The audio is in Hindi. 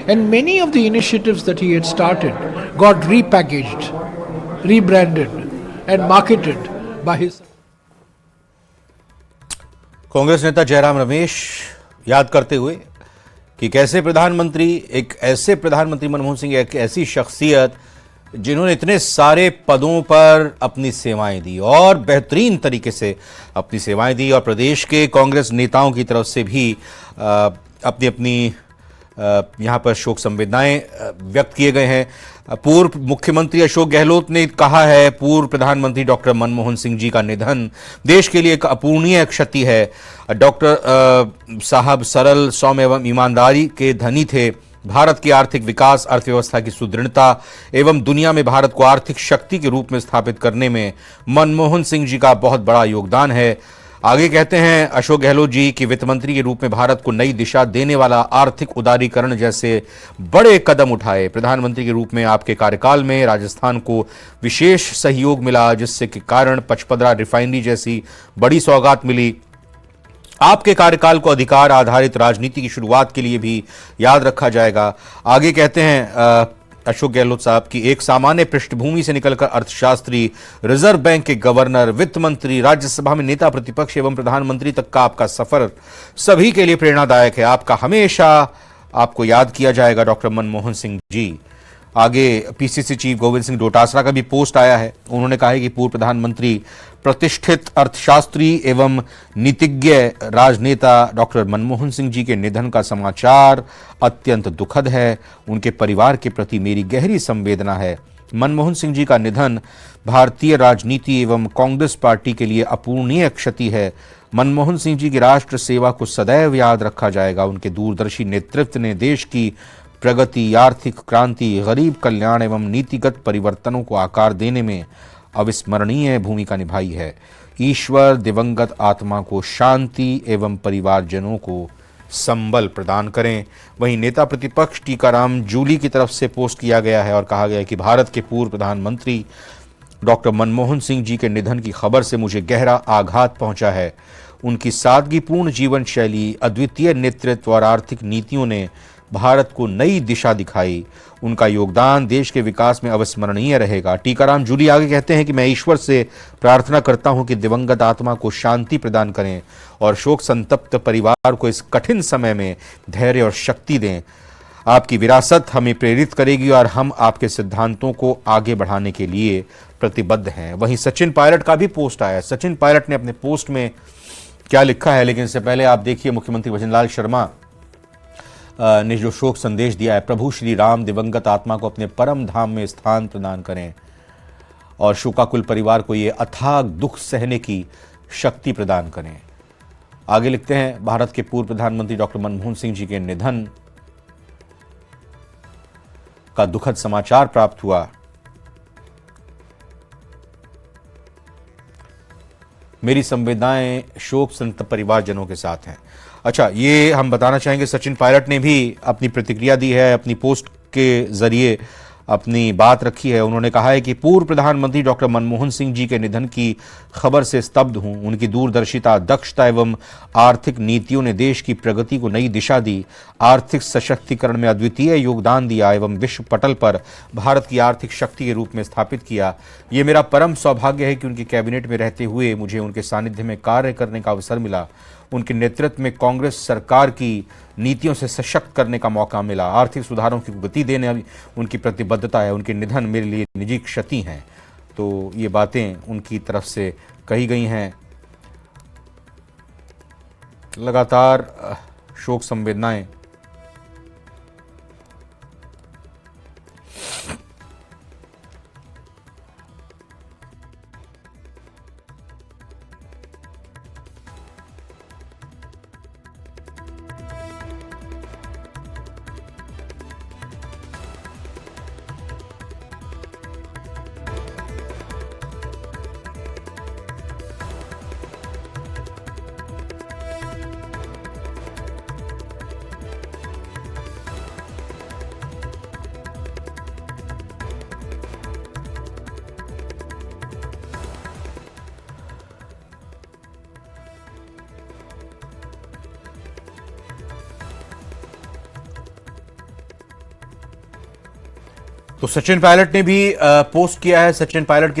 And many of the initiatives that he had started got repackaged, rebranded, and marketed by his. Congress नेता जयराम रमेश याद करते हुए कि कैसे प्रधानमंत्री, एक ऐसे प्रधानमंत्री मनमोहन सिंह, एक ऐसी शख्सियत जिन्होंने इतने सारे पदों पर अपनी सेवाएं दी और बेहतरीन तरीके से अपनी सेवाएं दी, और प्रदेश के कांग्रेस नेताओं की तरफ से भी अपनी अपनी यहाँ पर शोक संवेदनाएं व्यक्त किए गए हैं। पूर्व मुख्यमंत्री अशोक गहलोत ने कहा है पूर्व प्रधानमंत्री डॉक्टर मनमोहन सिंह जी का निधन देश के लिए एक अपूर्णीय क्षति है। डॉक्टर साहब सरल, सौम्य एवं ईमानदारी के धनी थे। भारत की आर्थिक विकास, अर्थव्यवस्था की सुदृढ़ता एवं दुनिया में भारत को आर्थिक शक्ति के रूप में स्थापित करने में मनमोहन सिंह जी का बहुत बड़ा योगदान है। आगे कहते हैं अशोक गहलोत जी कि वित्त मंत्री के रूप में भारत को नई दिशा देने वाला आर्थिक उदारीकरण जैसे बड़े कदम उठाए। प्रधानमंत्री के रूप में आपके कार्यकाल में राजस्थान को विशेष सहयोग मिला, जिससे के कारण पचपदरा रिफाइनरी जैसी बड़ी सौगात मिली। आपके कार्यकाल को अधिकार आधारित राजनीति की शुरुआत के लिए भी याद रखा जाएगा। आगे कहते हैं अशोक गहलोत साहब की एक सामान्य पृष्ठभूमि से निकलकर अर्थशास्त्री, रिजर्व बैंक के गवर्नर, वित्त मंत्री, राज्यसभा में नेता प्रतिपक्ष एवं प्रधानमंत्री तक का आपका सफर सभी के लिए प्रेरणादायक है। आपको याद किया जाएगा डॉक्टर मनमोहन सिंह जी। आगे पीसीसी चीफ गोविंद सिंह डोटासरा का भी पोस्ट आया है। उन्होंने कहा है कि पूर्व प्रधानमंत्री, प्रतिष्ठित अर्थशास्त्री एवं नीतिज्ञ राजनेता डॉक्टर मनमोहन सिंह जी के निधन का समाचार अत्यंत दुखद है। उनके परिवार के प्रति मेरी गहरी संवेदना है। मनमोहन सिंह जी का निधन भारतीय राजनीति एवं कांग्रेस पार्टी के लिए अपूर्णीय क्षति है। मनमोहन सिंह जी की राष्ट्र सेवा को सदैव याद रखा जाएगा। उनके दूरदर्शी नेतृत्व ने देश की प्रगति, आर्थिक क्रांति, गरीब कल्याण एवं नीतिगत परिवर्तनों को आकार देने में अविस्मरणीय भूमिका निभाई है। ईश्वर दिवंगत आत्मा को शांति एवं परिवारजनों को संबल प्रदान करें। वहीं नेता प्रतिपक्ष टीकाराम जूली की तरफ से पोस्ट किया गया है और कहा गया है कि भारत के पूर्व प्रधानमंत्री डॉक्टर मनमोहन सिंह जी के निधन की खबर से मुझे गहरा आघात पहुंचा है। उनकी सादगीपूर्ण जीवन शैली, अद्वितीय नेतृत्व और आर्थिक नीतियों ने भारत को नई दिशा दिखाई। उनका योगदान देश के विकास में अविस्मरणीय रहेगा। टीकाराम जूली आगे कहते हैं कि मैं ईश्वर से प्रार्थना करता हूं कि दिवंगत आत्मा को शांति प्रदान करें और शोक संतप्त परिवार को इस कठिन समय में धैर्य और शक्ति दें। आपकी विरासत हमें प्रेरित करेगी और हम आपके सिद्धांतों को आगे बढ़ाने के लिए प्रतिबद्ध हैं। वहीं सचिन पायलट का भी पोस्ट आया है। सचिन पायलट ने अपने पोस्ट में क्या लिखा है, लेकिन इससे पहले आप देखिए मुख्यमंत्री भजनलाल शर्मा ने जो शोक संदेश दिया है। प्रभु श्री राम दिवंगत आत्मा को अपने परम धाम में स्थान प्रदान करें और शोकाकुल परिवार को ये अथाग दुख सहने की शक्ति प्रदान करें। आगे लिखते हैं भारत के पूर्व प्रधानमंत्री डॉक्टर मनमोहन सिंह जी के निधन का दुखद समाचार प्राप्त हुआ। मेरी संवेदनाएं शोक संतप्त परिवारजनों के साथ हैं। अच्छा, ये हम बताना चाहेंगे सचिन पायलट ने भी अपनी प्रतिक्रिया दी है, अपनी पोस्ट के जरिए अपनी बात रखी है। उन्होंने कहा है कि पूर्व प्रधानमंत्री डॉक्टर मनमोहन सिंह जी के निधन की खबर से स्तब्ध हूं। उनकी दूरदर्शिता, दक्षता एवं आर्थिक नीतियों ने देश की प्रगति को नई दिशा दी, आर्थिक सशक्तिकरण में अद्वितीय योगदान दिया एवं विश्व पटल पर भारत की आर्थिक शक्ति के रूप में स्थापित किया। ये मेरा परम सौभाग्य है कि उनके कैबिनेट में रहते हुए मुझे उनके सानिध्य में कार्य करने का अवसर मिला। उनके नेतृत्व में कांग्रेस सरकार की नीतियों से सशक्त करने का मौका मिला। आर्थिक सुधारों की गति देने उनकी प्रतिबद्धता है। उनके निधन मेरे लिए निजी क्षति हैं। तो ये बातें उनकी तरफ से कही गई हैं। लगातार शोक संवेदनाएं तो सचिन पायलट ने भी पोस्ट किया है। सचिन पायलट की